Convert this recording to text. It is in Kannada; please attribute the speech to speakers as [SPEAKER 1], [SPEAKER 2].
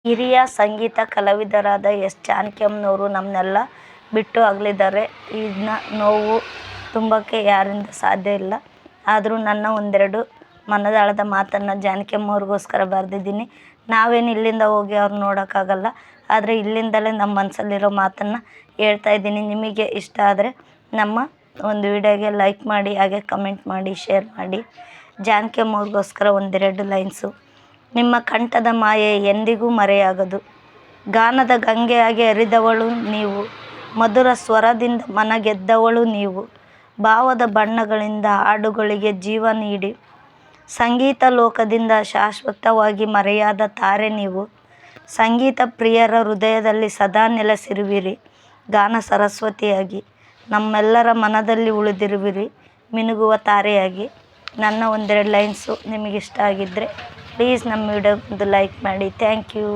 [SPEAKER 1] ಹಿರಿಯ ಸಂಗೀತ ಕಲಾವಿದರಾದ ಎಸ್ ಜಾನಕಿಯಮ್ಮನವರು ನಮ್ಮನ್ನೆಲ್ಲ ಬಿಟ್ಟು ಅಗಲಿದ್ದಾರೆ. ಇದನ್ನ ನೋವು ತುಂಬಕ್ಕೆ ಯಾರಿಂದ ಸಾಧ್ಯ ಇಲ್ಲ. ಆದರೂ ನನ್ನ ಒಂದೆರಡು ಮನದಾಳದ ಮಾತನ್ನು ಜಾನಕಿಯಮ್ಮವ್ರಿಗೋಸ್ಕರ ಬರೆದಿದ್ದೀನಿ. ನಾವೇನು ಇಲ್ಲಿಂದ ಹೋಗಿ ಅವ್ರನ್ನ ನೋಡೋಕ್ಕಾಗಲ್ಲ, ಆದರೆ ಇಲ್ಲಿಂದಲೇ ನಮ್ಮ ಮನಸ್ಸಲ್ಲಿರೋ ಮಾತನ್ನು ಹೇಳ್ತಾ ಇದ್ದೀನಿ. ನಿಮಗೆ ಇಷ್ಟ ಆದರೆ ನಮ್ಮ ಒಂದು ವಿಡಿಯೋಗೆ ಲೈಕ್ ಮಾಡಿ, ಹಾಗೆ ಕಮೆಂಟ್ ಮಾಡಿ, ಶೇರ್ ಮಾಡಿ. ಜಾನಕಿಯಮ್ಮವ್ರಿಗೋಸ್ಕರ ಒಂದೆರಡು ಲೈನ್ಸು. ನಿಮ್ಮ ಕಂಠದ ಮಾಯೆ ಎಂದಿಗೂ ಮರೆಯಾಗದು. ಗಾನದ ಗಂಗೆಯಾಗಿ ಹರಿದವಳು ನೀವು, ಮಧುರ ಸ್ವರದಿಂದ ಮನ ಗೆದ್ದವಳು ನೀವು. ಭಾವದ ಬಣ್ಣಗಳಿಂದ ಹಾಡುಗಳಿಗೆ ಜೀವ ನೀಡಿ ಸಂಗೀತ ಲೋಕದಿಂದ ಶಾಶ್ವತವಾಗಿ ಮರೆಯಾದ ತಾರೆ ನೀವು. ಸಂಗೀತ ಪ್ರಿಯರ ಹೃದಯದಲ್ಲಿ ಸದಾ ನೆಲೆಸಿರುವಿರಿ. ಗಾನ ಸರಸ್ವತಿಯಾಗಿ ನಮ್ಮೆಲ್ಲರ ಮನದಲ್ಲಿ ಉಳಿದಿರುವಿರಿ, ಮಿನುಗುವ ತಾರೆಯಾಗಿ. ನನ್ನ ಒಂದೆರಡು ಲೈನ್ಸು ನಿಮಗಿಷ್ಟ ಆಗಿದ್ದರೆ ಪ್ಲೀಸ್ ನಮ್ಮ ವಿಡಿಯೋಗೆ ಒಂದು ಲೈಕ್ ಮಾಡಿ. Thank you.